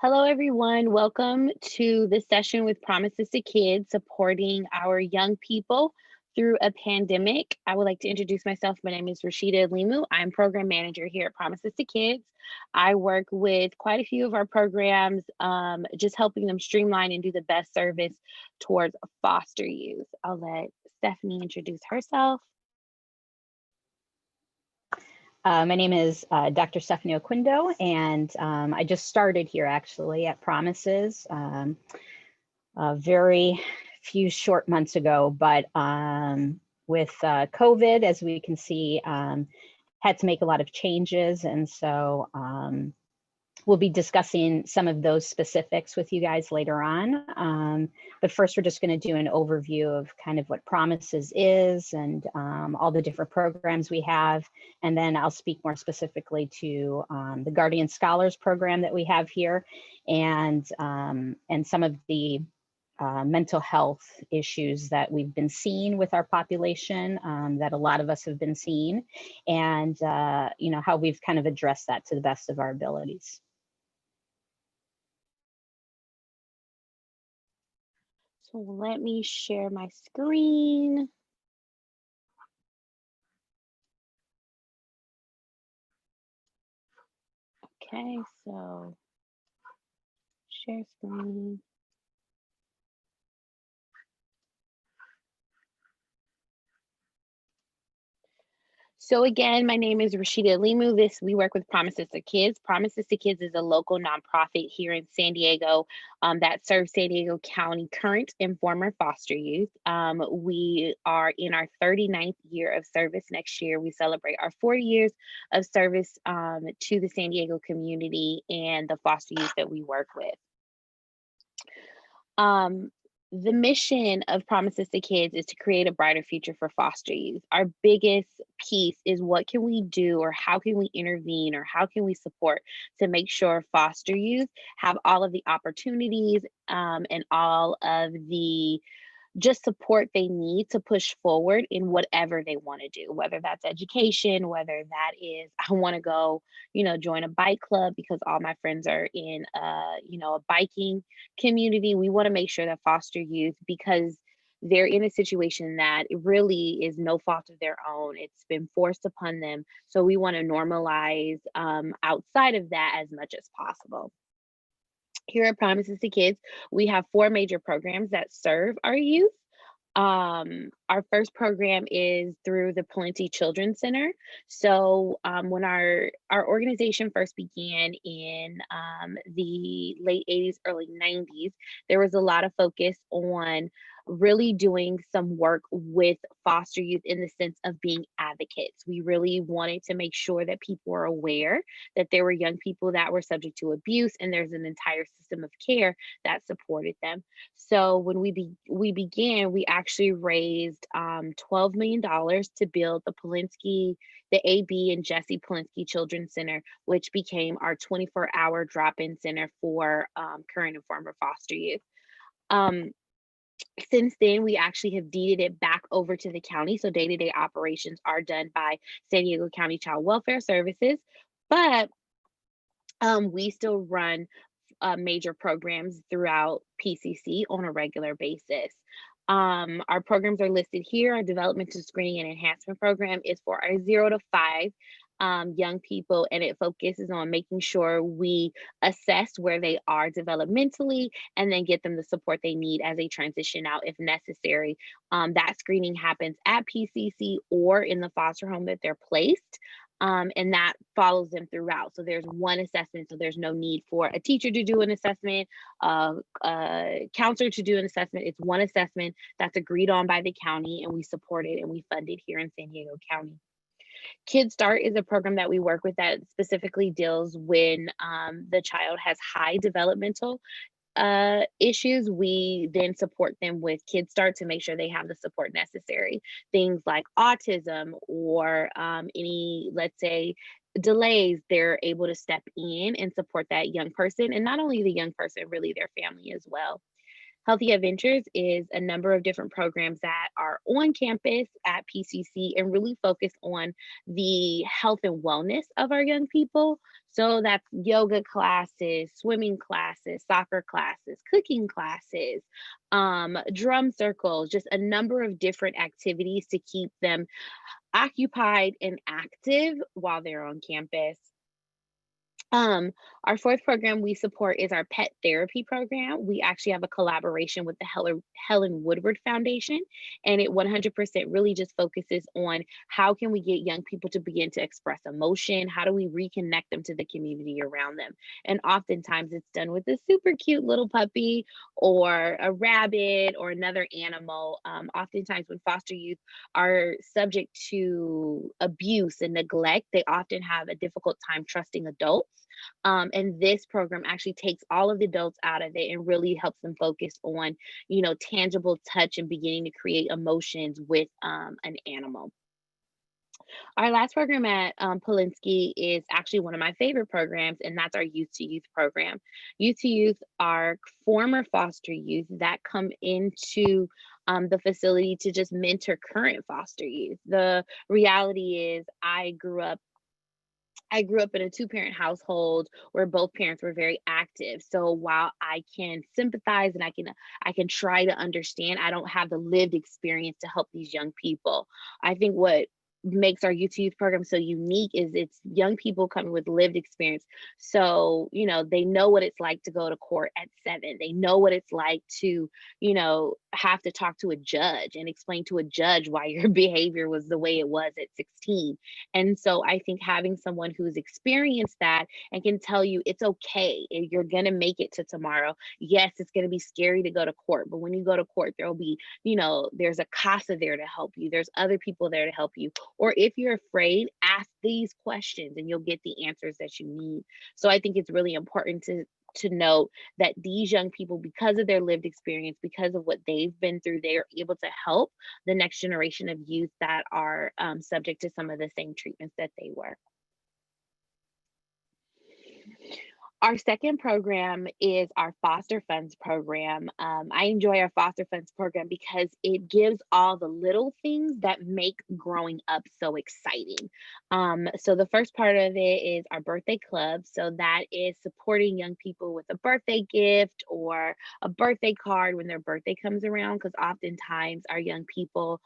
Hello, everyone. Welcome to this session with Promises to Kids, supporting our young people through a pandemic. I would like to introduce myself. My name is Rashida Limu. I'm program manager here at Promises to Kids. I work with quite a few of our programs, just helping them streamline and do the best service towards foster youth. I'll let Stephanie introduce herself. My name is Dr. Stephanie Oquindo, and I just started here actually at Promises very few short months ago, but with COVID, as we can see, had to make a lot of changes, and so we'll be discussing some of those specifics with you guys later on. But first, we're just going to do an overview of kind of what Promises is and all the different programs we have. And then I'll speak more specifically to the Guardian Scholars program that we have here and some of the mental health issues that we've been seeing with our population, that a lot of us have been seeing, and how we've kind of addressed that to the best of our abilities. So let me share my screen. Okay, so share screen. So again, my name is Rashida Limu. We work with Promises to Kids. Promises to Kids is a local nonprofit here in San Diego that serves San Diego County current and former foster youth. We are in our 39th year of service next year. We celebrate our 40 years of service to the San Diego community and the foster youth that we work with. The mission of Promises to Kids is to create a brighter future for foster youth. Our biggest piece is what can we do, or how can we intervene, or how can we support to make sure foster youth have all of the opportunities and all of the just support they need to push forward in whatever they want to do, whether that's education, whether that is, I want to go, join a bike club because all my friends are in, a biking community. We want to make sure that foster youth, because they're in a situation that it really is no fault of their own. It's been forced upon them. So we want to normalize outside of that as much as possible. Here at Promises to Kids, we have 4 major programs that serve our youth. Our first program is through the Polinsky Children's Center. So when our organization first began in the late 80s, early 90s, there was a lot of focus on really doing some work with foster youth in the sense of being advocates. We really wanted to make sure that people were aware that there were young people that were subject to abuse, and there's an entire system of care that supported them. So when we began, we actually raised $12 million to build the A.B. and Jesse Polinsky Children's Center, which became our 24-hour drop-in center for current and former foster youth. Since then, we actually have deeded it back over to the county. So day-to-day operations are done by San Diego County Child Welfare Services, but we still run major programs throughout PCC on a regular basis. Our programs are listed here. Our developmental screening and enhancement program is for our 0 to 5 young people, and it focuses on making sure we assess where they are developmentally and then get them the support they need as they transition out if necessary. That screening happens at PCC or in the foster home that they're placed. And that follows them throughout. So there's one assessment, so there's no need for a teacher to do an assessment, a counselor to do an assessment. It's one assessment that's agreed on by the county, and we support it and we fund it here in San Diego County. Kid Start is a program that we work with that specifically deals when the child has high developmental issues. We then support them with Kid Start to make sure they have the support necessary. Things like autism or any, let's say, delays, they're able to step in and support that young person, and not only the young person, really their family as well. Healthy Adventures is a number of different programs that are on campus at PCC and really focus on the health and wellness of our young people. So that's yoga classes, swimming classes, soccer classes, cooking classes, drum circles, just a number of different activities to keep them occupied and active while they're on campus. Um, our fourth program we support is our pet therapy program. We actually have a collaboration with the Helen Woodward Foundation, and it 100% really just focuses on how can we get young people to begin to express emotion? How do we reconnect them to the community around them? And oftentimes it's done with a super cute little puppy or a rabbit or another animal. Oftentimes, when foster youth are subject to abuse and neglect, they often have a difficult time trusting adults. And this program actually takes all of the adults out of it and really helps them focus on, tangible touch and beginning to create emotions with an animal. Our last program at Polinsky is actually one of my favorite programs, and that's our Youth to Youth program. Youth to Youth are former foster youth that come into the facility to just mentor current foster youth. The reality is, I grew up in a two-parent household where both parents were very active. So while I can sympathize and I can try to understand, I don't have the lived experience to help these young people. I think what makes our youth to youth program so unique is it's young people coming with lived experience. So, they know what it's like to go to court at 7. They know what it's like to, have to talk to a judge and explain to a judge why your behavior was the way it was at 16. And so I think having someone who's experienced that and can tell you it's okay, you're going to make it to tomorrow. Yes, it's going to be scary to go to court, but when you go to court, there'll be, there's a CASA there to help you. There's other people there to help you. Or if you're afraid, ask these questions and you'll get the answers that you need. So I think it's really important to note that these young people, because of their lived experience, because of what they've been through, they are able to help the next generation of youth that are subject to some of the same treatments that they were. Our second program is our foster funds program. I enjoy our foster funds program because it gives all the little things that make growing up so exciting. So the first part of it is our birthday club. So that is supporting young people with a birthday gift or a birthday card when their birthday comes around, because oftentimes our young people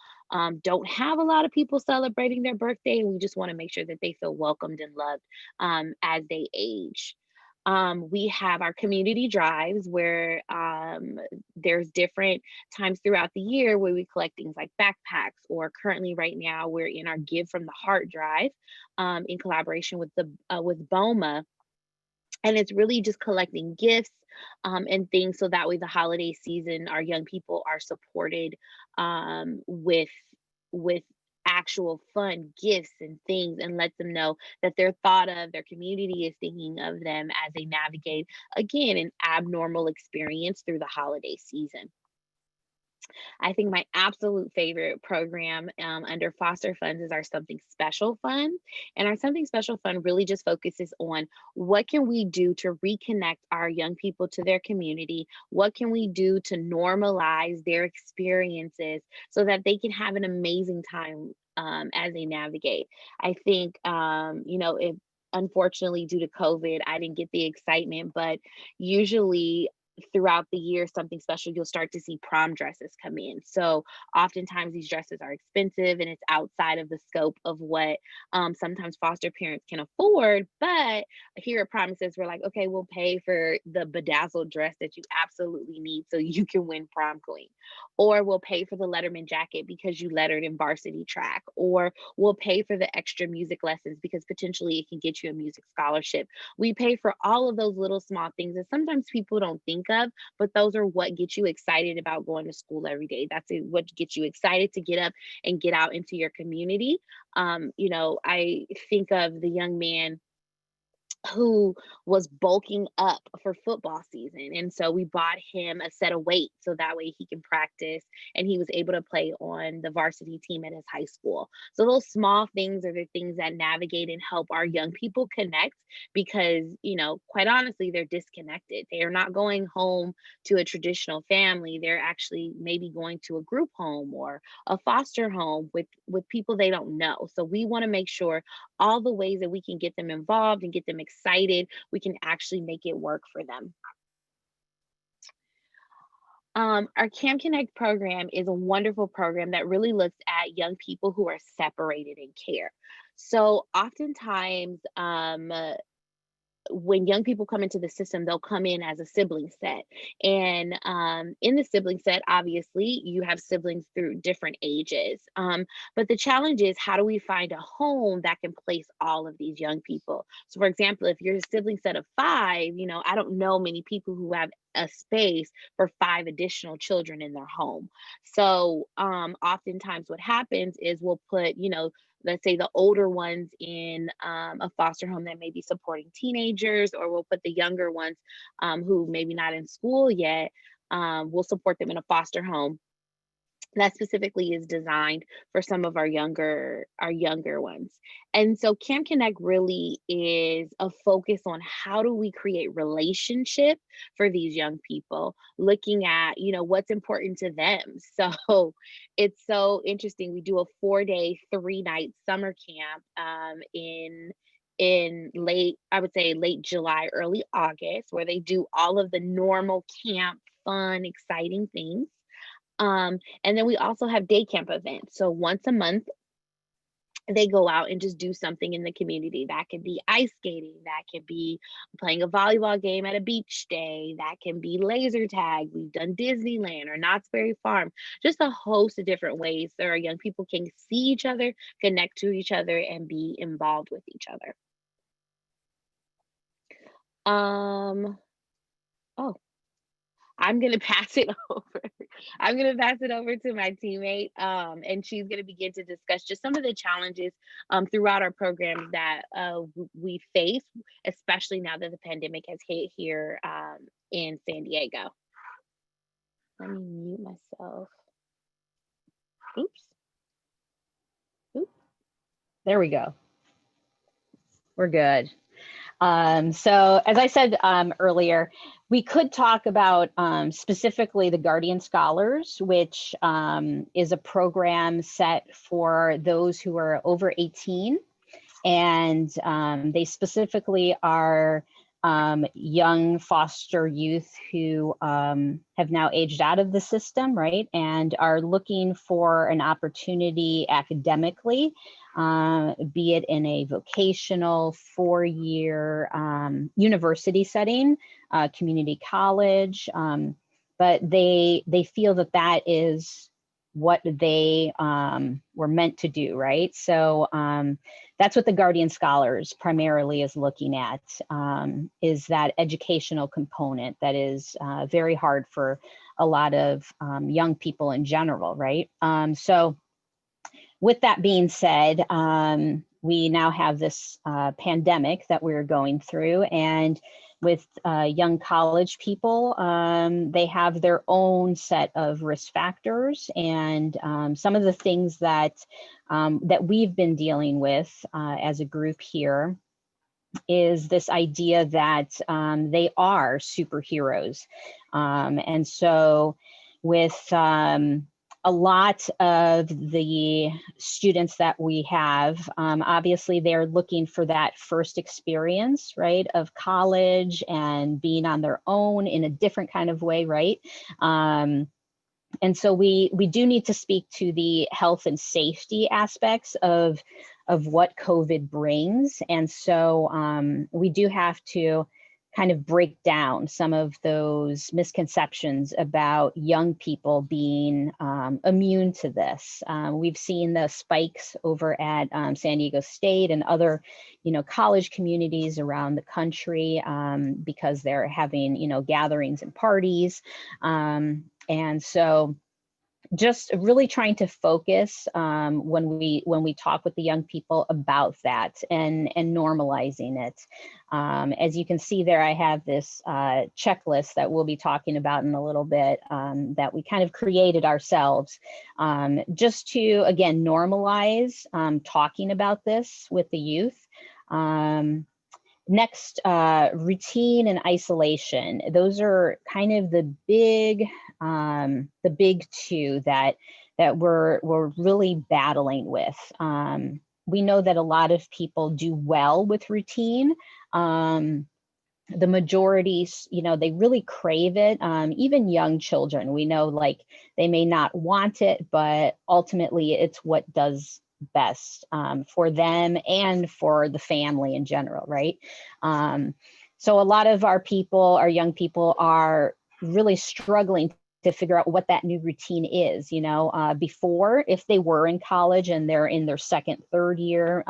don't have a lot of people celebrating their birthday. And we just want to make sure that they feel welcomed and loved as they age. We have our community drives where there's different times throughout the year where we collect things like backpacks, or currently right now we're in our Give from the Heart drive in collaboration with the with BOMA, and it's really just collecting gifts and things so that way the holiday season our young people are supported with actual fun gifts and things, and let them know that they're thought of, their community is thinking of them as they navigate again an abnormal experience through the holiday season. I think my absolute favorite program under foster funds is our Something Special Fund. And our Something Special Fund really just focuses on what can we do to reconnect our young people to their community? What can we do to normalize their experiences so that they can have an amazing time as they navigate? I think, if unfortunately due to COVID, I didn't get the excitement, but usually throughout the year, something special, you'll start to see prom dresses come in. So oftentimes these dresses are expensive and it's outside of the scope of what sometimes foster parents can afford. But here at Promises, we're like, okay, we'll pay for the bedazzled dress that you absolutely need so you can win prom queen. Or we'll pay for the Letterman jacket because you lettered in varsity track. Or we'll pay for the extra music lessons because potentially it can get you a music scholarship. We pay for all of those little small things that sometimes people don't think of, but those are what get you excited about going to school every day. What gets you excited to get up and get out into your community. I think of the young man who was bulking up for football season. And so we bought him a set of weights so that way he can practice and he was able to play on the varsity team at his high school. So those small things are the things that navigate and help our young people connect because, quite honestly, they're disconnected. They are not going home to a traditional family. They're actually maybe going to a group home or a foster home with people they don't know. So we want to make sure all the ways that we can get them involved and get them excited we can actually make it work for them. Our Camp Connect program is a wonderful program that really looks at young people who are separated in care. So oftentimes, when young people come into the system, they'll come in as a sibling set. And in the sibling set, obviously, you have siblings through different ages. But the challenge is, how do we find a home that can place all of these young people? So, for example, if you're a sibling set of five, I don't know many people who have a space for five additional children in their home. So, oftentimes, what happens is we'll put, let's say the older ones in a foster home that may be supporting teenagers, or we'll put the younger ones who maybe not in school yet, we'll support them in a foster home that specifically is designed for some of our younger ones. And so Camp Connect really is a focus on how do we create relationship for these young people, looking at, what's important to them. So it's so interesting. We do a 4-day, 3-night summer camp in late, I would say late July, early August, where they do all of the normal camp, fun, exciting things. And then we also have day camp events. So once a month, they go out and just do something in the community. That could be ice skating, that could be playing a volleyball game at a beach day, that can be laser tag. We've done Disneyland or Knott's Berry Farm, just a host of different ways that our young people can see each other, connect to each other, and be involved with each other. Um, oh, I'm gonna pass it over. I'm gonna pass it over to my teammate, and she's gonna begin to discuss just some of the challenges throughout our programs that we face, especially now that the pandemic has hit here in San Diego. Let me mute myself. Oops. Oops. There we go. We're good. So as I said earlier, we could talk about specifically the Guardian Scholars, which is a program set for those who are over 18. And they specifically are young foster youth who have now aged out of the system, right? And are looking for an opportunity academically, be it in a vocational 4-year university setting, community college, but they feel that that is what they were meant to do, right? So that's what the Guardian Scholars primarily is looking at, is that educational component that is very hard for a lot of young people in general, right? So with that being said, we now have this pandemic that we're going through, and with young college people, they have their own set of risk factors, and some of the things that we've been dealing with as a group here is this idea that they are superheroes. And so with a lot of the students that we have, obviously they're looking for that first experience, right, of college and being on their own in a different kind of way, right? And so we do need to speak to the health and safety aspects of what COVID brings. And so we do have to kind of break down some of those misconceptions about young people being immune to this. We've seen the spikes over at San Diego State and other, college communities around the country because they're having, gatherings and parties. And so just really trying to focus when we talk with the young people about that and normalizing it. As you can see there, I have this checklist that we'll be talking about in a little bit that we kind of created ourselves just to, again, normalize talking about this with the youth. Next, routine and isolation. Those are kind of the big two that we're really battling with. We know that a lot of people do well with routine, The majority, they really crave it. Even young children, we know, like, they may not want it, but ultimately it's what does best for them and for the family in general, right? So a lot of our young people are really struggling to figure out what that new routine is. Before, if they were in college and they're in their second, third year,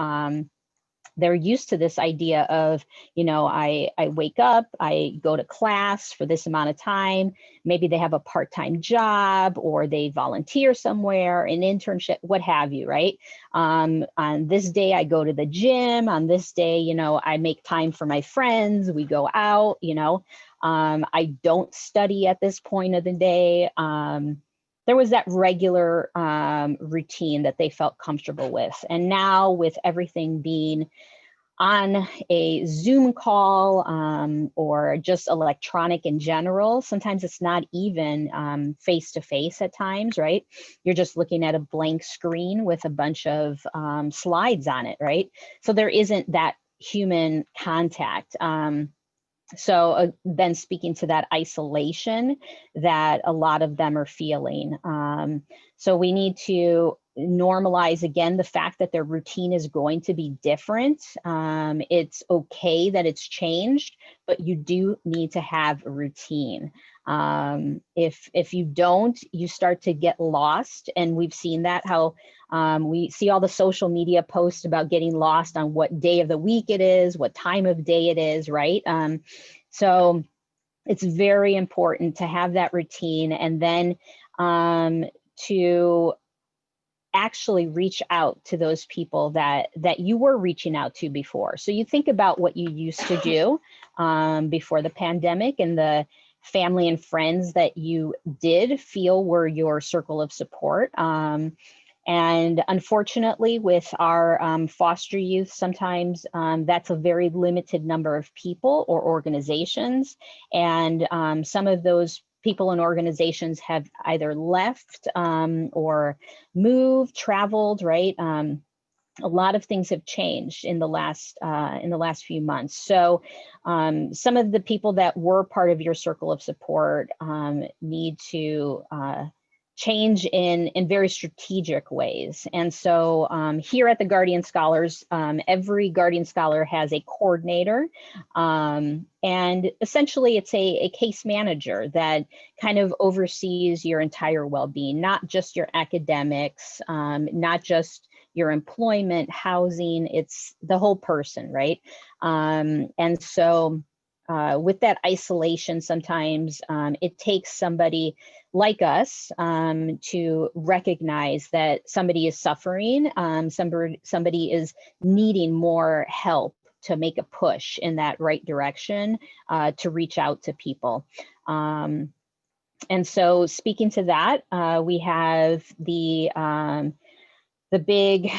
they're used to this idea of, I wake up, I go to class for this amount of time. Maybe they have a part-time job, or they volunteer somewhere, an internship, what have you, right? On this day, I go to the gym. On this day, I make time for my friends. We go out, I don't study at this point of the day. There was that regular routine that they felt comfortable with. And now, with everything being on a Zoom call or just electronic in general, sometimes it's not even face-to-face at times, right? You're just looking at a blank screen with a bunch of slides on it, right? So there isn't that human contact. So then, speaking to that isolation that a lot of them are feeling. So we need to normalize, again, the fact that their routine is going to be different. It's okay that it's changed, but you do need to have a routine. If you don't, you start to get lost. And we've seen that, how we see all the social media posts about getting lost on what day of the week it is, what time of day it is, right? So it's very important to have that routine, and then to actually reach out to those people that you were reaching out to before. So you think about what you used to do before the pandemic, and the family and friends that you did feel were your circle of support. And unfortunately, with our foster youth, sometimes that's a very limited number of people or organizations. And some of those people and organizations have either left or moved, traveled, right? A lot of things have changed in the last few months. So some of the people that were part of your circle of support need to change in very strategic ways. And so here at the Guardian Scholars, every Guardian Scholar has a coordinator, and essentially it's a case manager that kind of oversees your entire well-being, not just your academics, not just your employment, housing, it's the whole person, right? And so with that isolation, sometimes it takes somebody like us to recognize that somebody is suffering, somebody is needing more help to make a push in that right direction, to reach out to people. And so, speaking to that, we have the big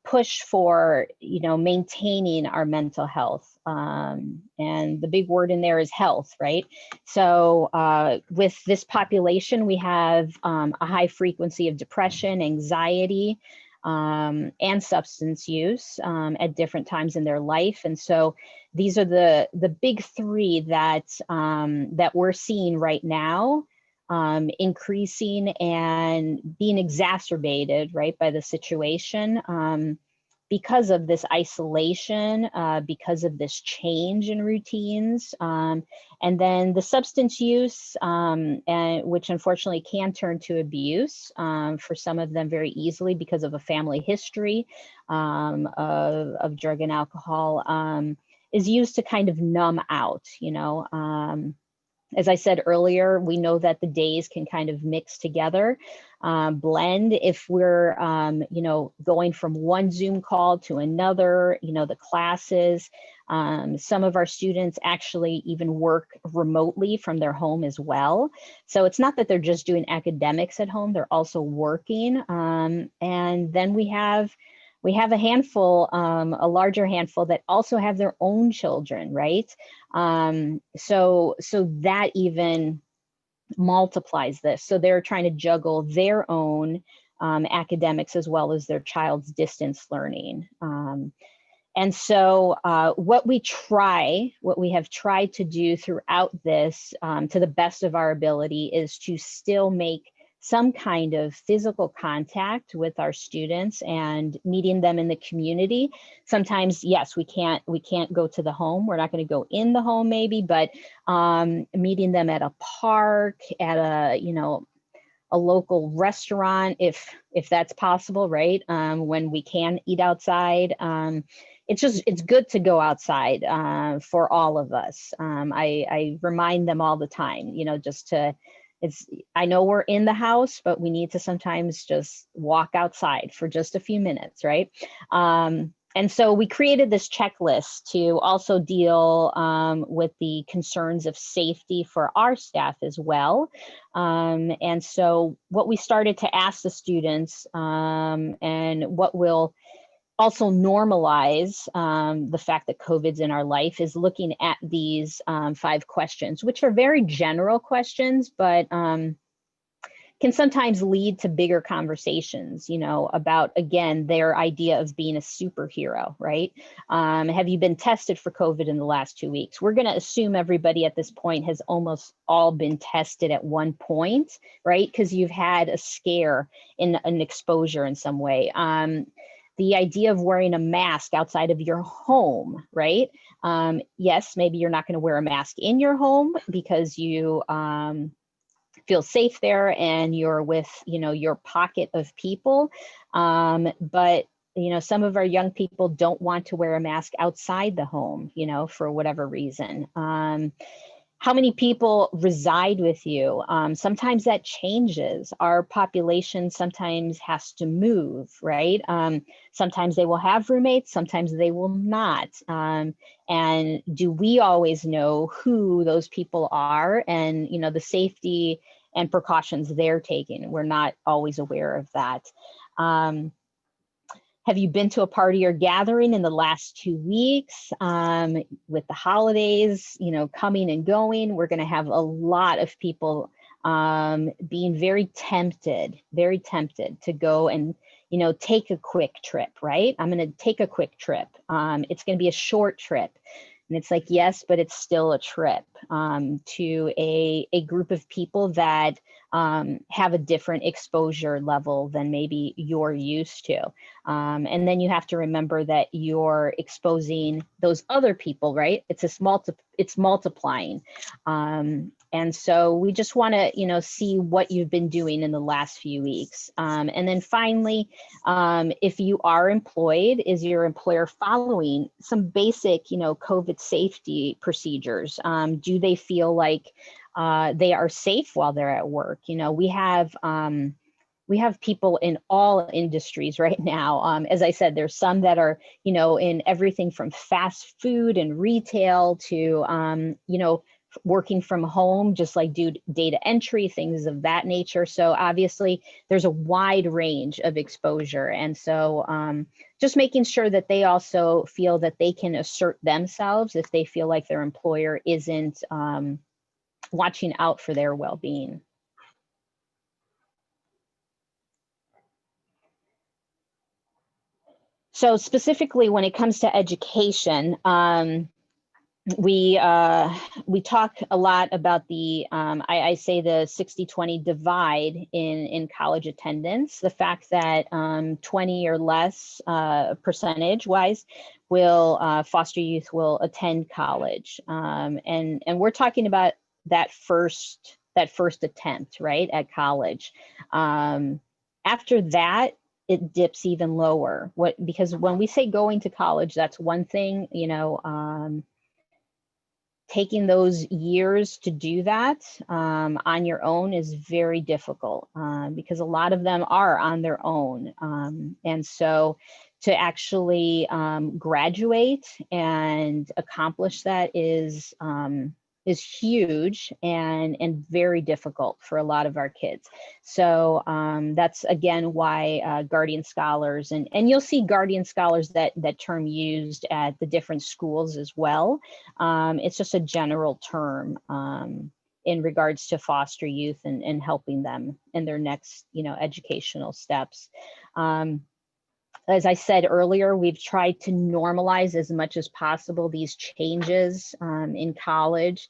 push for, maintaining our mental health. And the big word in there is health, right? So with this population, we have a high frequency of depression, anxiety, and substance use at different times in their life. And so these are the big three that we're seeing right now, increasing and being exacerbated, right, by the situation, because of this isolation, because of this change in routines, and then the substance use, and which unfortunately can turn to abuse for some of them very easily because of a family history of drug and alcohol, is used to kind of numb out, As I said earlier, we know that the days can kind of mix together, blend. If we're, going from one Zoom call to another, the classes, some of our students actually even work remotely from their home as well. So it's not that they're just doing academics at home, they're also working. And then we have a handful, a larger handful that also have their own children, right? So that even multiplies this. So they're trying to juggle their own academics as well as their child's distance learning. And so what we have tried to do throughout this, to the best of our ability, is to still make some kind of physical contact with our students and meeting them in the community. Sometimes, yes, we can't go to the home. We're not going to go in the home maybe, but meeting them at a park, at a local restaurant, if that's possible, right? When we can eat outside. It's good to go outside for all of us. I remind them all the time, I know we're in the house, but we need to sometimes just walk outside for just a few minutes, right? And so we created this checklist to also deal with the concerns of safety for our staff as well. And so what we started to ask the students, and what will also normalize the fact that COVID's in our life, is looking at these 5 questions, which are very general questions, but can sometimes lead to bigger conversations, about, again, their idea of being a superhero, right? Have you been tested for COVID in the last 2 weeks? We're going to assume everybody at this point has almost all been tested at one point, right? Because you've had a scare in an exposure in some way. The idea of wearing a mask outside of your home, right? Yes, maybe you're not going to wear a mask in your home because you feel safe there and you're with, your pocket of people. But some of our young people don't want to wear a mask outside the home, for whatever reason. How many people reside with you? Sometimes that changes. Our population sometimes has to move, right? Sometimes they will have roommates, sometimes they will not. And do we always know who those people are and, the safety and precautions they're taking? We're not always aware of that. Have you been to a party or gathering in the last 2 weeks? With the holidays, coming and going, we're going to have a lot of people being very tempted to go and, take a quick trip, right? I'm going to take a quick trip. It's going to be a short trip. And it's like, yes, but it's still a trip to a group of people that have a different exposure level than maybe you're used to. And then you have to remember that you're exposing those other people, right? It's multiplying. And so we just want to, see what you've been doing in the last few weeks. And then finally, if you are employed, is your employer following some basic, COVID safety procedures? Do they feel like they are safe while they're at work? We have people in all industries right now. As I said, there's some that are, in everything from fast food and retail to, working from home, just like do data entry, things of that nature. So obviously there's a wide range of exposure. And so just making sure that they also feel that they can assert themselves if they feel like their employer isn't watching out for their well-being. So specifically when it comes to education, we talk a lot about the, I say the 60-20 divide in college attendance, the fact that 20 or less percentage-wise foster youth will attend college. And we're talking about that first attempt, right, at college. After that, it dips even lower. Because when we say going to college, that's one thing, taking those years to do that on your own is very difficult because a lot of them are on their own. And so to actually graduate and accomplish that is huge and very difficult for a lot of our kids. So that's again why guardian scholars, and you'll see guardian scholars that term used at the different schools as well. It's just a general term in regards to foster youth and helping them in their next, educational steps. as I said earlier, we've tried to normalize as much as possible these changes in college.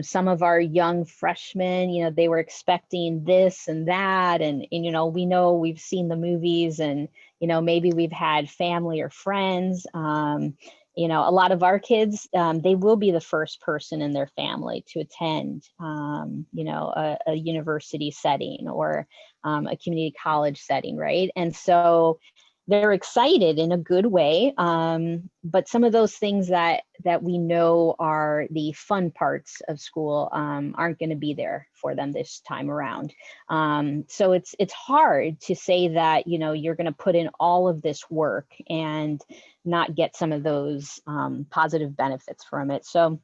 Some of our young freshmen, they were expecting this and that. And, we know we've seen the movies and, maybe we've had family or friends. A lot of our kids, they will be the first person in their family to attend, a university setting or a community college setting, right? And so they're excited in a good way, but some of those things that we know are the fun parts of school aren't going to be there for them this time around. So it's hard to say that you're going to put in all of this work and not get some of those positive benefits from it. So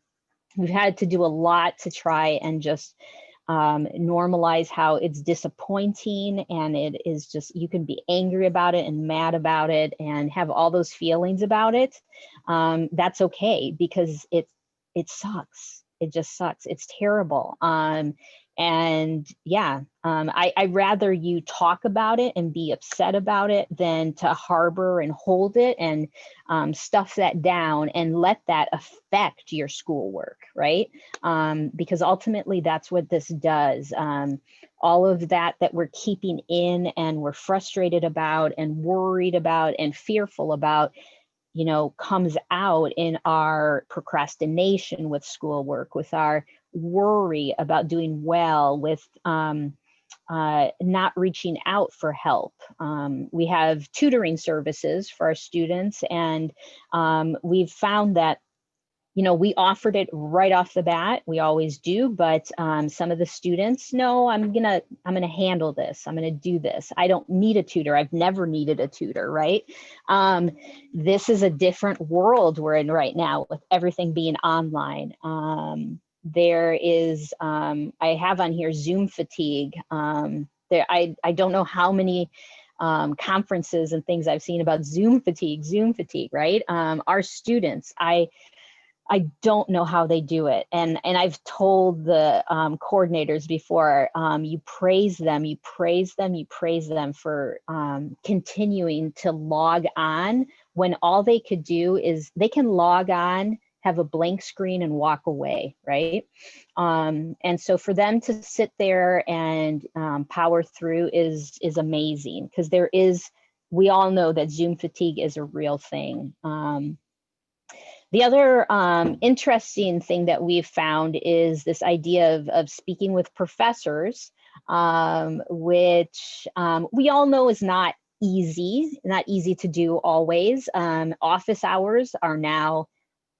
we've had to do a lot to try and just normalize how it's disappointing, and it is just, you can be angry about it and mad about it and have all those feelings about it. That's okay, because it sucks. It just sucks. It's terrible. And yeah, I'd rather you talk about it and be upset about it than to harbor and hold it and stuff that down and let that affect your schoolwork, right? Because ultimately that's what this does. All of that we're keeping in and we're frustrated about and worried about and fearful about, comes out in our procrastination with schoolwork, with our worry about doing well, with not reaching out for help. We have tutoring services for our students, and we've found that we offered it right off the bat. We always do, but some of the students, no, I'm gonna handle this. I'm gonna do this. I don't need a tutor. I've never needed a tutor, right? This is a different world we're in right now with everything being online. There is, I have on here Zoom fatigue. I don't know how many conferences and things I've seen about Zoom fatigue, right? Our students, I don't know how they do it. And I've told the coordinators before, you praise them for continuing to log on when all they could do is they can log on, have a blank screen and walk away, right? And so for them to sit there and power through is amazing, because we all know that Zoom fatigue is a real thing. The other interesting thing that we've found is this idea of speaking with professors, which we all know is not easy to do always. Office hours are now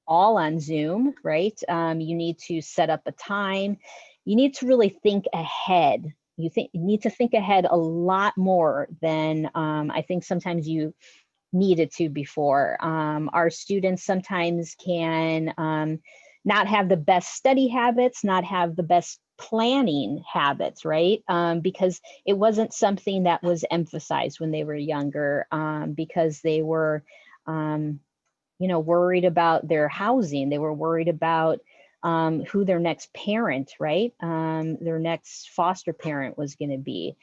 all on Zoom, right? You need to set up a time. You need to really think ahead. You need to think ahead a lot more than I think sometimes you needed to before. Our students sometimes can not have the best study habits, not have the best planning habits, right? Because it wasn't something that was emphasized when they were younger, because they were, worried about their housing. They were worried about who their next parent, right? Their next foster parent was going to be.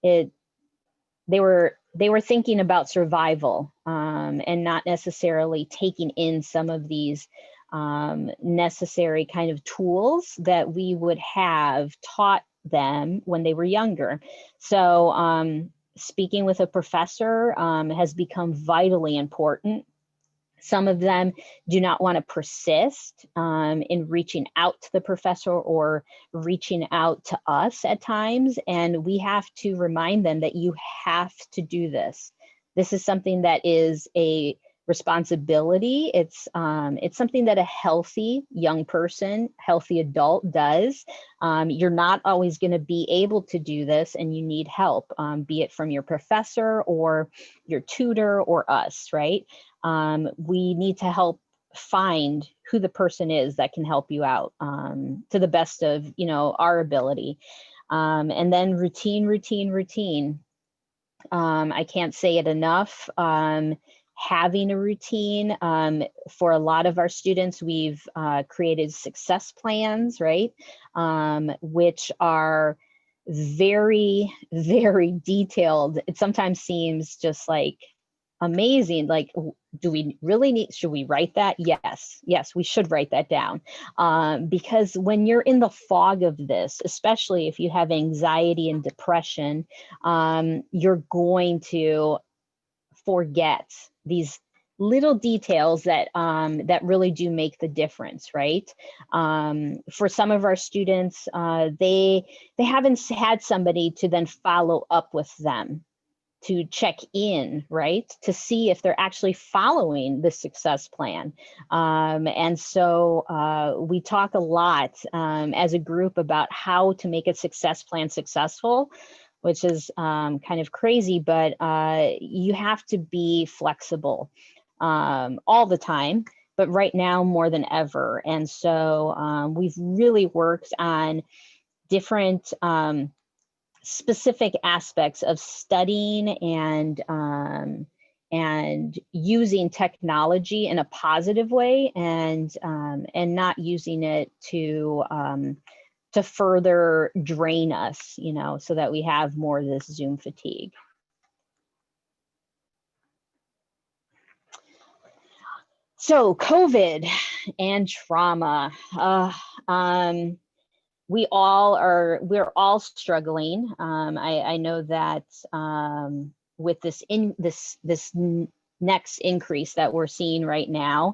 They were thinking about survival and not necessarily taking in some of these necessary kind of tools that we would have taught them when they were younger. So speaking with a professor has become vitally important. Some of them do not want to persist in reaching out to the professor or reaching out to us at times. And we have to remind them that you have to do this. This is something that is a responsibility. It's something that a healthy young person, healthy adult does. You're not always going to be able to do this, and you need help, be it from your professor or your tutor or us, right? We need to help find who the person is that can help you out to the best of our ability. And then routine. I can't say it enough. Having a routine, for a lot of our students, we've created success plans, right? Which are very, very detailed. It sometimes seems just like amazing. Like, do we really need, should we write that? Yes, we should write that down. Because when you're in the fog of this, especially if you have anxiety and depression, you're going to forget these little details that that really do make the difference, right? For some of our students, they haven't had somebody to then follow up with them, to check in, right? To see if they're actually following the success plan. And so we talk a lot as a group about how to make a success plan successful, which is kind of crazy, but you have to be flexible all the time, but right now more than ever. And so we've really worked on different specific aspects of studying and using technology in a positive way, and not using it to further drain us, you know, so that we have more of this Zoom fatigue. So COVID and trauma. We're all struggling. I know that with this next increase that we're seeing right now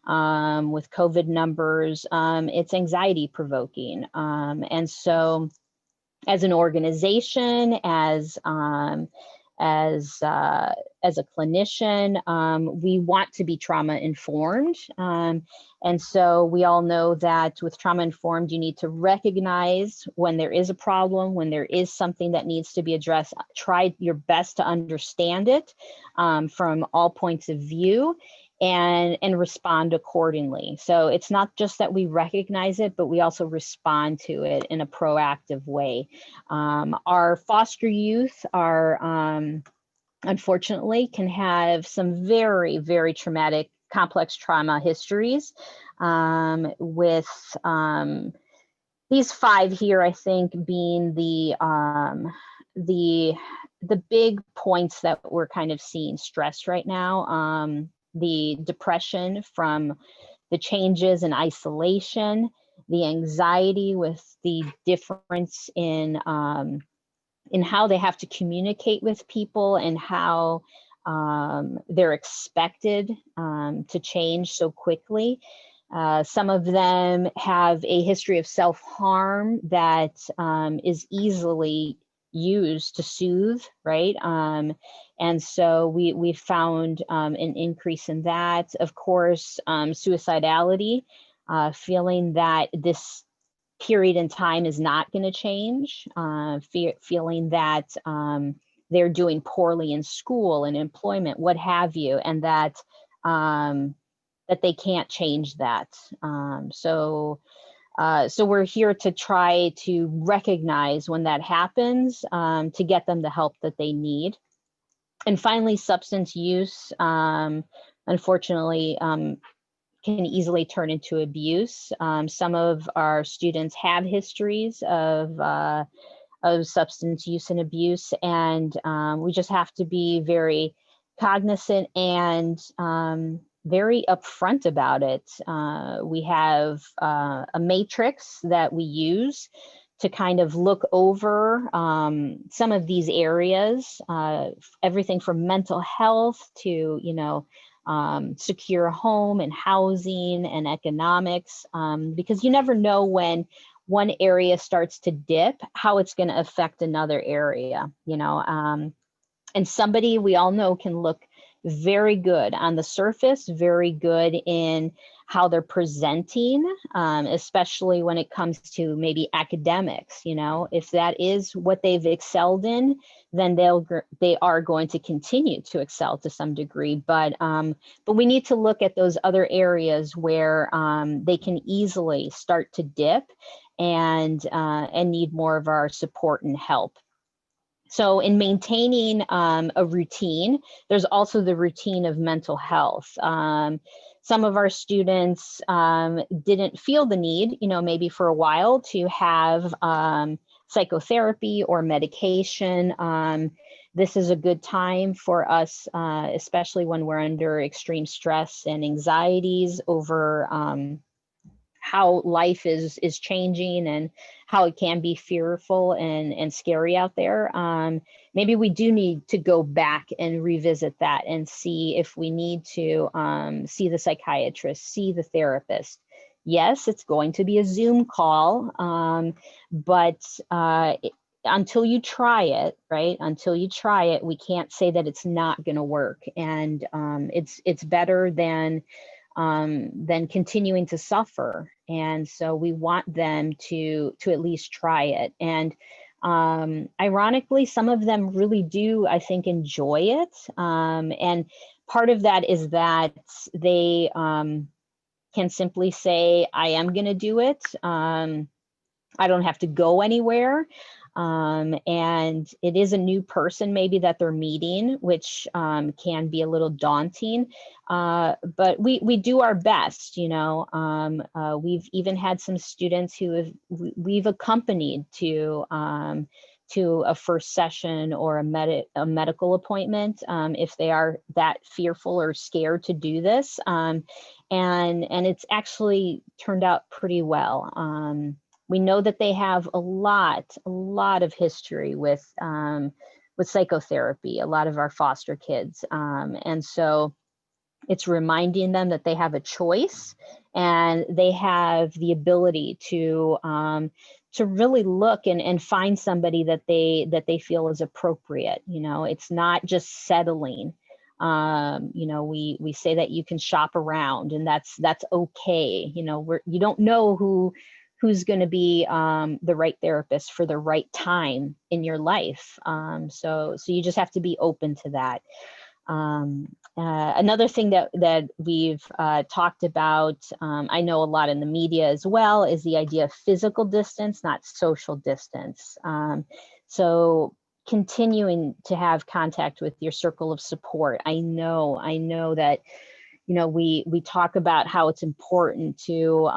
with COVID numbers, it's anxiety provoking. And so as an organization, as a clinician, we want to be trauma informed. And so we all know that with trauma informed, you need to recognize when there is a problem, when there is something that needs to be addressed, try your best to understand it from all points of view, and respond accordingly. So it's not just that we recognize it, but we also respond to it in a proactive way. Our foster youth are, unfortunately, can have some very, very traumatic, complex trauma histories with these 5 here, I think, being the big points that we're kind of seeing stress right now. The depression from the changes in isolation, the anxiety with the difference in how they have to communicate with people, and how they're expected to change so quickly. Some of them have a history of self-harm that is easily used to soothe, right? And so we found an increase in that. Of course, suicidality, feeling that this period in time is not going to change, feeling that they're doing poorly in school and employment, what have you, and that that they can't change that. So we're here to try to recognize when that happens, to get them the help that they need. And finally, substance use, unfortunately, can easily turn into abuse. Some of our students have histories of substance use and abuse, and we just have to be very cognizant and very upfront about it. We have a matrix that we use to kind of look over some of these areas, everything from mental health to, you know, secure home and housing and economics, because you never know when one area starts to dip, how it's going to affect another area, you know. And somebody we all know can look very good on the surface, very good in how they're presenting, especially when it comes to maybe academics. You know, if that is what they've excelled in, then they are going to continue to excel to some degree. But we need to look at those other areas where they can easily start to dip and need more of our support and help. So in maintaining a routine, there's also the routine of mental health. Some of our students didn't feel the need, you know, maybe for a while to have psychotherapy or medication. This is a good time for us, especially when we're under extreme stress and anxieties over how life is changing and how it can be fearful and scary out there. Maybe we do need to go back and revisit that and see if we need to see the psychiatrist, see the therapist. Yes, it's going to be a Zoom call, but until you try it, right? Until you try it, we can't say that it's not going to work. And it's better than continuing to suffer. And so we want them to at least try it. And ironically, some of them really do, I think, enjoy it. And part of that is that they can simply say, I am going to do it. I don't have to go anywhere. And it is a new person maybe that they're meeting, which can be a little daunting. But we do our best, you know. We've even had some students who we've accompanied to a first session or a medical appointment if they are that fearful or scared to do this. And it's actually turned out pretty well. We know that they have a lot of history with psychotherapy, a lot of our foster kids. And so it's reminding them that they have a choice and they have the ability to really look and find somebody that they feel is appropriate. You know, it's not just settling. You know, we say that you can shop around, and that's okay. You know, you don't know who's going to be the right therapist for the right time in your life. So you just have to be open to that. Another thing that we've talked about, I know a lot in the media as well, is the idea of physical distance, not social distance. So continuing to have contact with your circle of support. I know that, you know, we talk about how it's important to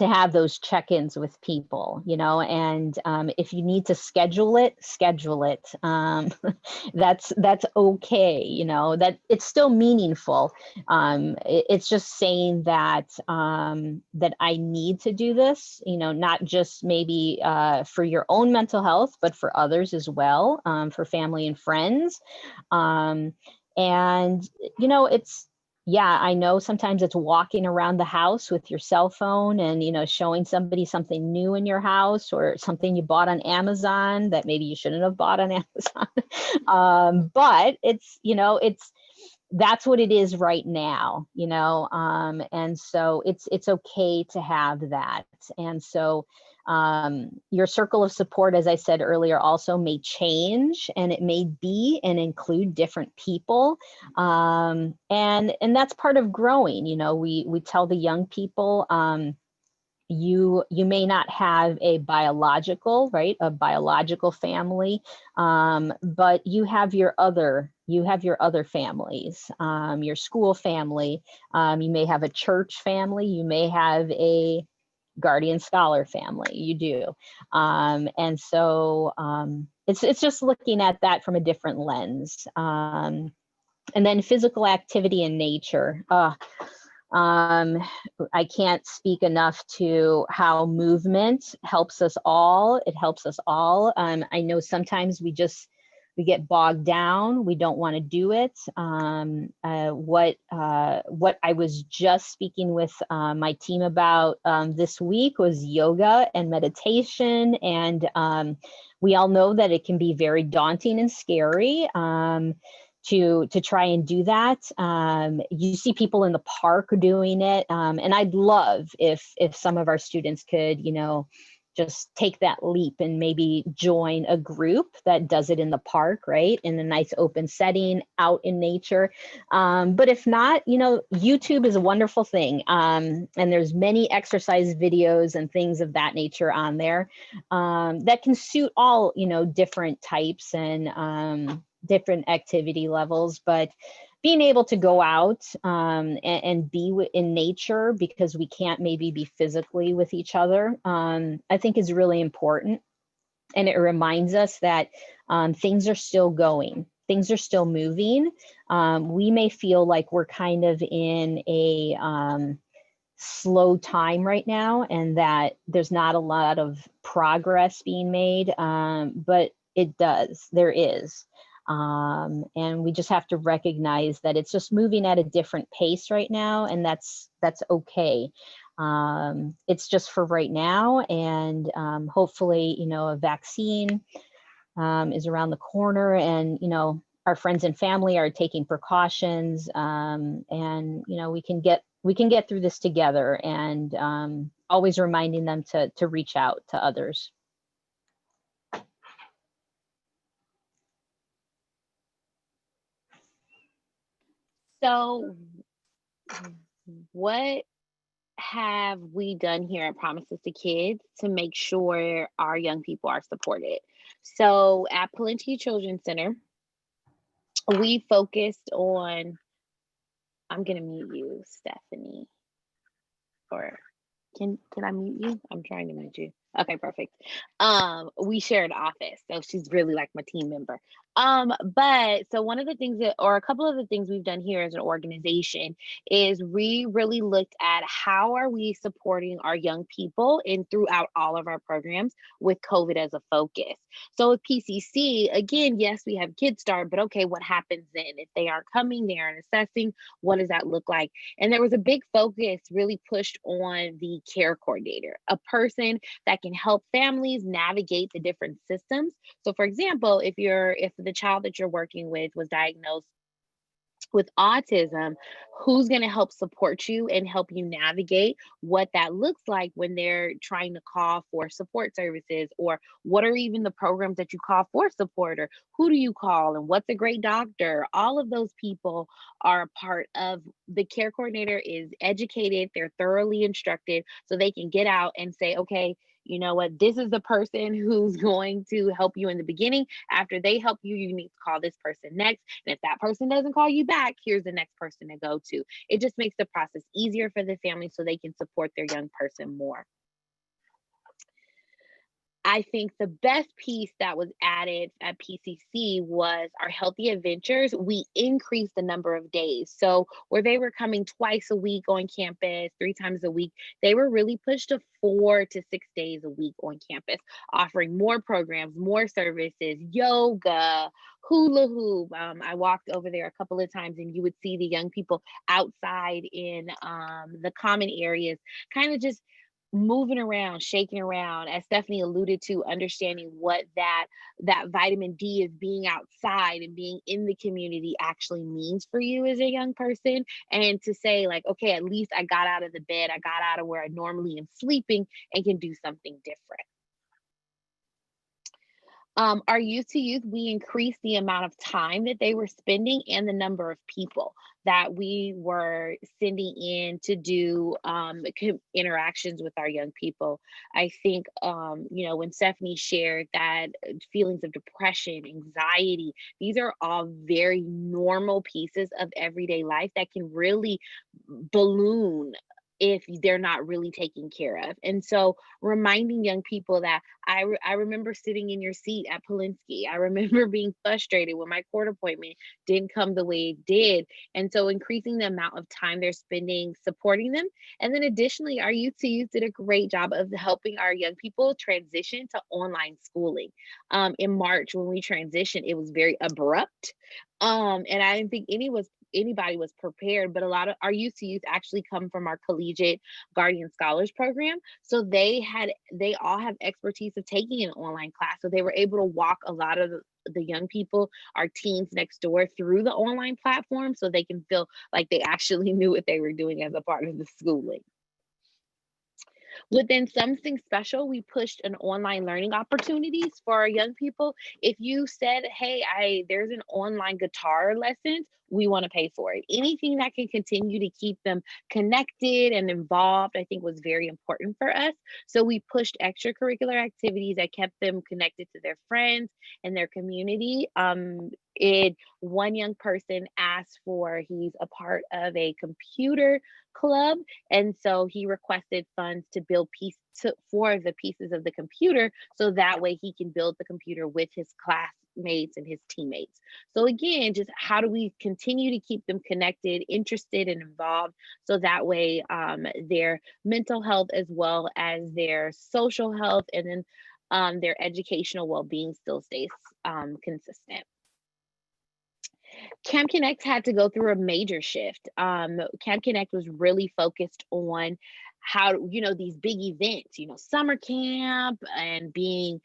have those check-ins with people, you know, and if you need to schedule it. That's okay, you know, that it's still meaningful. It's just saying that that I need to do this, you know, not just maybe for your own mental health, but for others as well, for family and friends. And, you know, yeah, I know sometimes it's walking around the house with your cell phone and, you know, showing somebody something new in your house or something you bought on Amazon that maybe you shouldn't have bought on Amazon. But it's, you know, that's what it is right now, you know, and so it's okay to have that. And so your circle of support, as I said earlier, also may change, and it may be and include different people. And that's part of growing. You know, we tell the young people, you may not have a biological family, but you have your other families, your school family. You may have a church family. You may have a guardian scholar family. You do. And so it's just looking at that from a different lens. And then physical activity in nature. I can't speak enough to how movement helps us all. It helps us all. I know sometimes we get bogged down. We don't want to do it. What I was just speaking with my team about this week was yoga and meditation. And we all know that it can be very daunting and scary. To try and do that. You see people in the park doing it. And I'd love if some of our students could, you know, just take that leap and maybe join a group that does it in the park, right? In a nice open setting, out in nature. But if not, you know, YouTube is a wonderful thing. And there's many exercise videos and things of that nature on there that can suit all, you know, different types and different activity levels. But being able to go out and be in nature, because we can't maybe be physically with each other, I think is really important. And it reminds us that things are still going, things are still moving. We may feel like we're kind of in a slow time right now and that there's not a lot of progress being made, but there is. And we just have to recognize that it's just moving at a different pace right now, and that's okay. It's just for right now, and hopefully, a vaccine is around the corner, and our friends and family are taking precautions, and we can get through this together, and always reminding them to reach out to others. So, what have we done here at Promises to Kids to make sure our young people are supported? So, at Polinsky Children's Center, we focused on, I'm going to mute you, Stephanie, or can I mute you? I'm trying to mute you. Okay, perfect. We share an office, so she's really like my team member. But so one of the things or a couple of the things we've done here as an organization is we really looked at how are we supporting our young people and throughout all of our programs with COVID as a focus. So with PCC, again, yes, we have Kids Start, but okay, what happens then if they aren't coming? They aren't assessing. What does that look like? And there was a big focus really pushed on the care coordinator, a person that can help families navigate the different systems. So for example, if the child that you're working with was diagnosed with autism, who's going to help support you and help you navigate what that looks like when they're trying to call for support services, or what are even the programs that you call for support, or who do you call and what's a great doctor? All of those people are a part of the care coordinator is educated, they're thoroughly instructed so they can get out and say, okay, you know what, this is the person who's going to help you in the beginning. After they help you, you need to call this person next. And if that person doesn't call you back, here's the next person to go to. It just makes the process easier for the family so they can support their young person more. I think the best piece that was added at PCC was our healthy adventures. We increased the number of days. So where they were coming twice a week on campus, 3 times a week, they were really pushed to 4 to 6 days a week on campus, offering more programs, more services, yoga, hula hoop. I walked over there a couple of times and you would see the young people outside in the common areas, kind of just moving around, shaking around, as Stephanie alluded to, understanding what that vitamin D is being outside and being in the community actually means for you as a young person. And to say like, okay, at least I got out of the bed, I got out of where I normally am sleeping and can do something different. Our youth to youth, we increased the amount of time that they were spending and the number of people that we were sending in to do interactions with our young people. I think, when Stephanie shared that feelings of depression, anxiety, these are all very normal pieces of everyday life that can really balloon if they're not really taken care of. And so reminding young people that I remember sitting in your seat at Polinsky. I remember being frustrated when my court appointment didn't come the way it did. And so increasing the amount of time they're spending supporting them. And then additionally, our youth to youth did a great job of helping our young people transition to online schooling. In March, when we transitioned, it was very abrupt. And I didn't think anybody was prepared, but a lot of our youth to youth actually come from our collegiate guardian scholars program. So they all have expertise of taking an online class. So they were able to walk a lot of the young people, our teens next door, through the online platform so they can feel like they actually knew what they were doing as a part of the schooling. Within Something Special, we pushed an online learning opportunities for our young people. If you said, hey, there's an online guitar lessons, we want to pay for it. Anything that can continue to keep them connected and involved, I think was very important for us. So we pushed extracurricular activities that kept them connected to their friends and their community. One young person asked for, he's a part of a computer club, and so he requested funds to build for the pieces of the computer, so that way he can build the computer with his classmates and his teammates. So again, just how do we continue to keep them connected, interested, and involved, so that way their mental health as well as their social health, and then their educational well-being still stays consistent. Camp Connect had to go through a major shift. Camp Connect was really focused on how, these big events, summer camp and being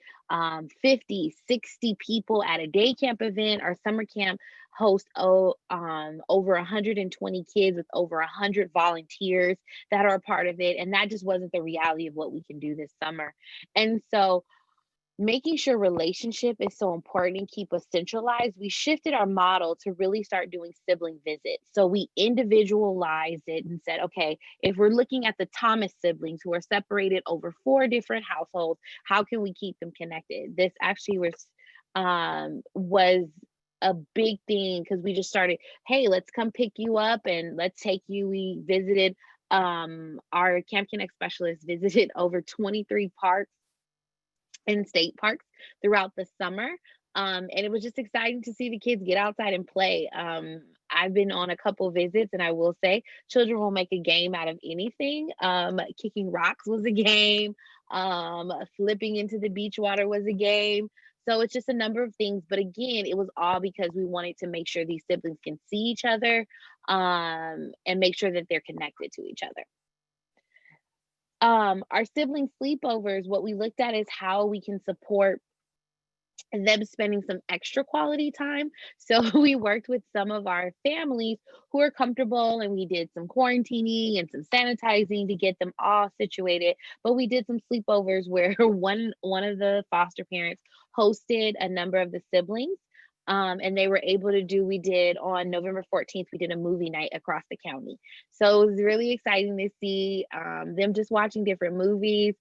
50, 60 people at a day camp event. Our summer camp hosts over 120 kids with over 100 volunteers that are a part of it. And that just wasn't the reality of what we can do this summer. And so making sure relationship is so important and keep us centralized, we shifted our model to really start doing sibling visits. So we individualized it and said, okay, if we're looking at the Thomas siblings who are separated over 4 different households, how can we keep them connected? This actually was a big thing, because we just started, hey, let's come pick you up and let's take you. We visited, our Camp Connect specialist visited over 23 parks in state parks throughout the summer. And it was just exciting to see the kids get outside and play. I've been on a couple visits, and I will say children will make a game out of anything. Kicking rocks was a game. Flipping into the beach water was a game. So it's just a number of things. But again, it was all because we wanted to make sure these siblings can see each other, and make sure that they're connected to each other. Our sibling sleepovers, what we looked at is how we can support them spending some extra quality time. So we worked with some of our families who are comfortable, and we did some quarantining and some sanitizing to get them all situated. But we did some sleepovers where one of the foster parents hosted a number of the siblings. And they were able to we did on November 14th, we did a movie night across the county. So it was really exciting to see them just watching different movies,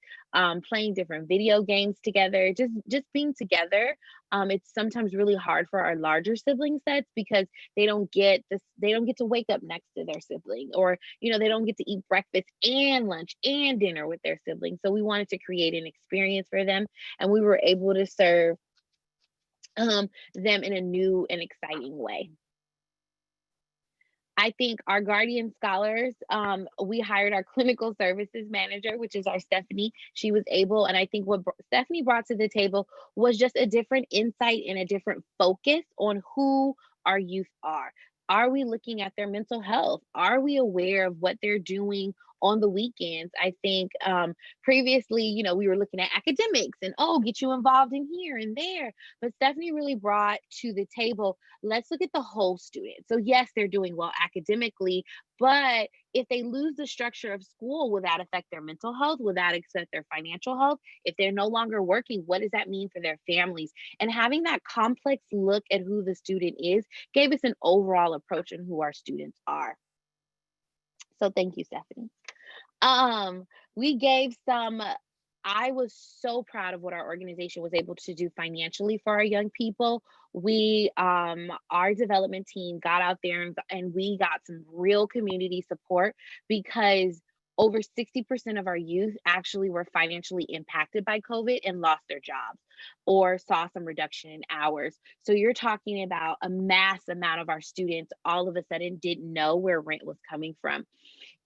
playing different video games together, just being together. It's sometimes really hard for our larger sibling sets, because they don't get to wake up next to their sibling, or they don't get to eat breakfast and lunch and dinner with their siblings. So we wanted to create an experience for them, and we were able to serve them in a new and exciting way. I think our guardian scholars, we hired our clinical services manager, which is our Stephanie. She was able, and I think what Stephanie brought to the table was just a different insight and a different focus on who our youth are. Are we looking at their mental health? Are we aware of what they're doing on the weekends? I think previously, we were looking at academics and, oh, get you involved in here and there. But Stephanie really brought to the table, let's look at the whole student. So yes, they're doing well academically, but if they lose the structure of school, will that affect their mental health? Will that affect their financial health? If they're no longer working, what does that mean for their families? And having that complex look at who the student is gave us an overall approach on who our students are. So thank you, Stephanie. We gave some, I was so proud of what our organization was able to do financially for our young people. Our development team got out there, and we got some real community support, because over 60% of our youth actually were financially impacted by COVID and lost their jobs or saw some reduction in hours. So you're talking about a mass amount of our students all of a sudden didn't know where rent was coming from.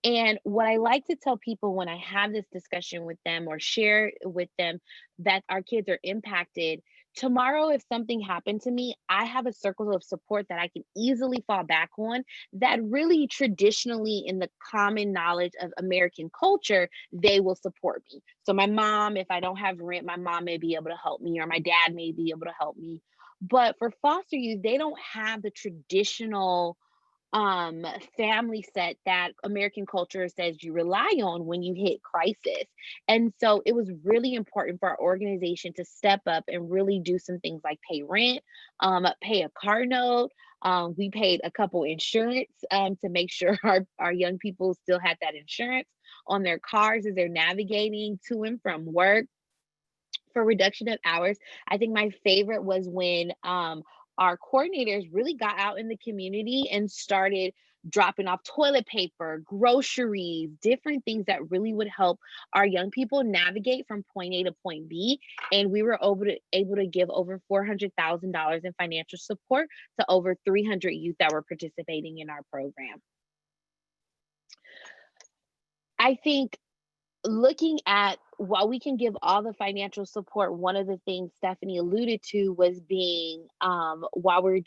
And what I like to tell people when I have this discussion with them or share with them that our kids are impacted, tomorrow, if something happened to me, I have a circle of support that I can easily fall back on, that really traditionally, in the common knowledge of American culture, they will support me. So my mom, if I don't have rent, my mom may be able to help me, or my dad may be able to help me. But for foster youth, they don't have the traditional family set that American culture says you rely on when you hit crisis. And so it was really important for our organization to step up and really do some things like pay rent, pay a car note. We paid a couple insurance to make sure our young people still had that insurance on their cars as they're navigating to and from work. For reduction of hours, I think my favorite was when our coordinators really got out in the community and started dropping off toilet paper, groceries, different things that really would help our young people navigate from point A to point B. And we were able to give over $400,000 in financial support to over 300 youth that were participating in our program. I think looking at, while we can give all the financial support, one of the things Stephanie alluded to was being, while we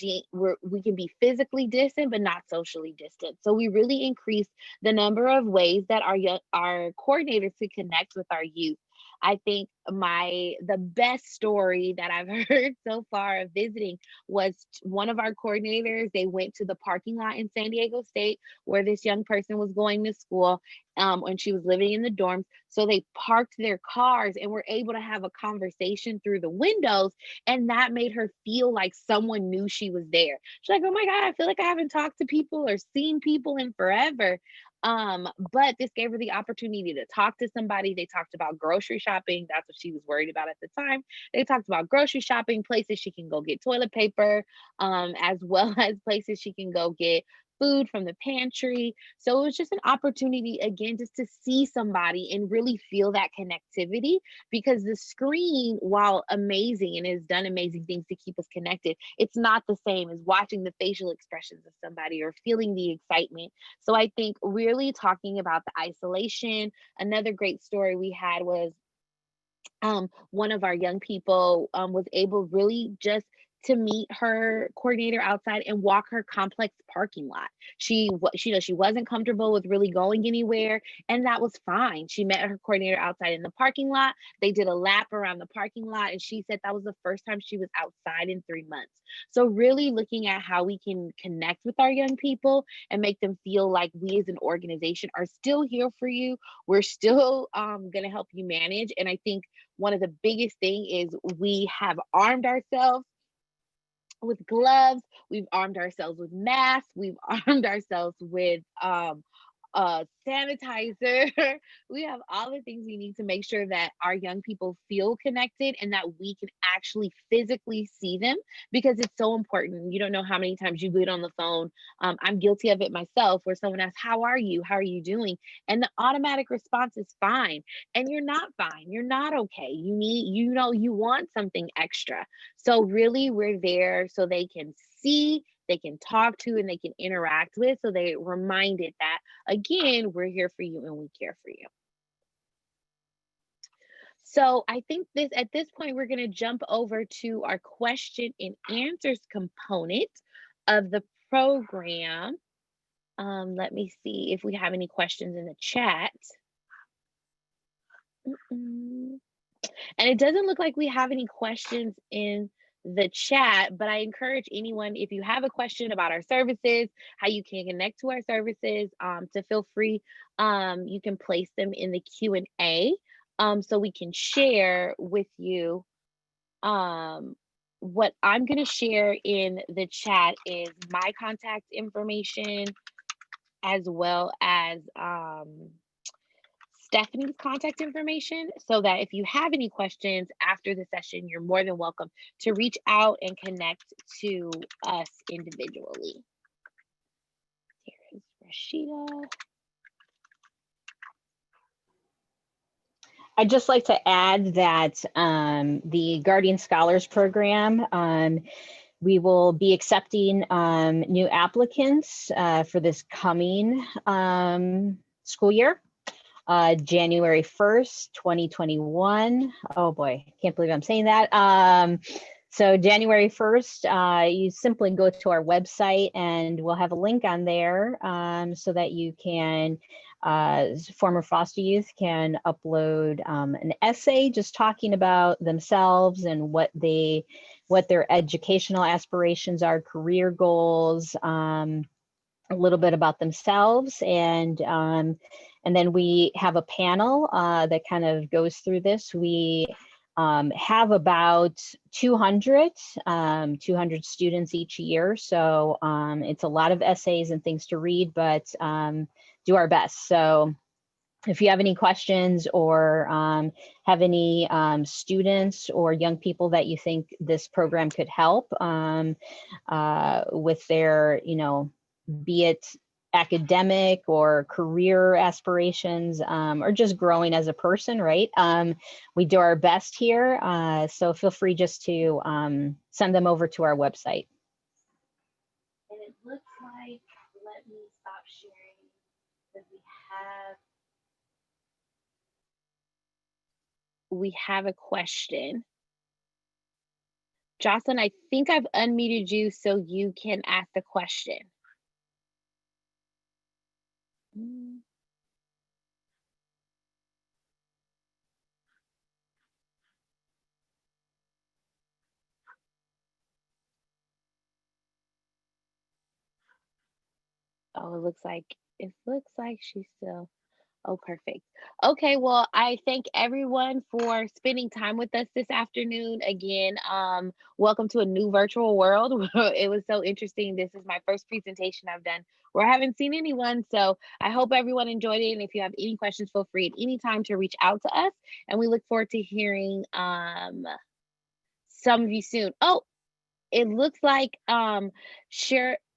can be physically distant but not socially distant. So we really increased the number of ways that our coordinators could connect with our youth. I think the best story that I've heard so far of visiting was one of our coordinators. They went to the parking lot in San Diego State where this young person was going to school, when she was living in the dorms. So they parked their cars and were able to have a conversation through the windows. And that made her feel like someone knew she was there. She's like, oh my God, I feel like I haven't talked to people or seen people in forever. But this gave her the opportunity to talk to somebody. They talked about grocery shopping. That's what she was worried about at the time. They talked about grocery shopping, places she can go get toilet paper, as well as places she can go get food from the pantry. So it was just an opportunity again, just to see somebody and really feel that connectivity, because the screen, while amazing and has done amazing things to keep us connected, it's not the same as watching the facial expressions of somebody or feeling the excitement. So I think really talking about the isolation. Another great story we had was, one of our young people was able really just to meet her coordinator outside and walk her complex parking lot. She wasn't comfortable with really going anywhere, and that was fine. She met her coordinator outside in the parking lot. They did a lap around the parking lot, and she said that was the first time she was outside in 3 months. So really looking at how we can connect with our young people and make them feel like we as an organization are still here for you. We're still going to help you manage. And I think one of the biggest thing is we have armed ourselves with gloves, we've armed ourselves with masks, we've armed ourselves with sanitizer. We have all the things we need to make sure that our young people feel connected and that we can actually physically see them, because it's so important. You don't know how many times you get on the phone. I'm guilty of it myself, where someone asks, how are you? How are you doing? And the automatic response is fine. And you're not fine. You're not okay. You want something extra. So really we're there so they can see, they can talk to, and they can interact with, so they're reminded that again, we're here for you and we care for you. So I think at this point, we're going to jump over to our question and answers component of the program. Let me see if we have any questions in the chat. And it doesn't look like we have any questions in the chat, but I encourage anyone, if you have a question about our services, how you can connect to our services, to feel free. You can place them in the Q&A, so we can share with you. What I'm going to share in the chat is my contact information, as well as Stephanie's contact information, so that if you have any questions after the session, you're more than welcome to reach out and connect to us individually. Here is Rashida. I'd just like to add that the Guardian Scholars Program, we will be accepting new applicants for this coming school year. January 1st, 2021. Oh boy, I can't believe I'm saying that. So January 1st, you simply go to our website and we'll have a link on there, so that you can, former foster youth can upload an essay just talking about themselves and what their educational aspirations are, career goals, a little bit about themselves, and then we have a panel that kind of goes through this. We have about 200 students each year. So it's a lot of essays and things to read, but do our best. So if you have any questions or have any students or young people that you think this program could help with their, be it academic or career aspirations, or just growing as a person, right? We do our best here. So feel free just to send them over to our website. And it looks like, let me stop sharing, that We have a question. Jocelyn, I think I've unmuted you so you can ask the question. Oh, it looks like she's still. Oh, perfect. Okay, well, I thank everyone for spending time with us this afternoon. Again, welcome to a new virtual world. It was so interesting. This is my first presentation I've done where I haven't seen anyone. So I hope everyone enjoyed it. And if you have any questions, feel free at any time to reach out to us. And we look forward to hearing some of you soon. Oh, it looks like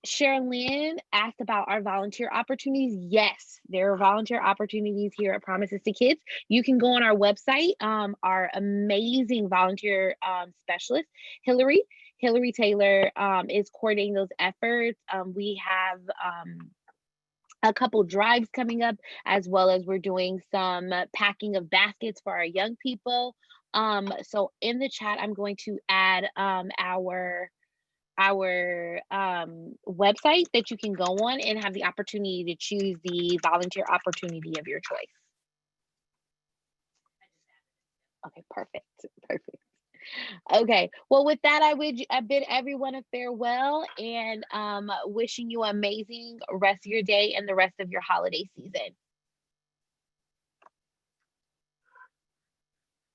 Sharon Lynn asked about our volunteer opportunities. Yes, there are volunteer opportunities here at Promises to Kids. You can go on our website. Our amazing volunteer specialist, Hillary Taylor, is coordinating those efforts. We have a couple drives coming up, as well as we're doing some packing of baskets for our young people. So in the chat, I'm going to add our website that you can go on and have the opportunity to choose the volunteer opportunity of your choice. Okay, perfect. Okay, well, with that, I bid everyone a farewell and wishing you an amazing rest of your day and the rest of your holiday season.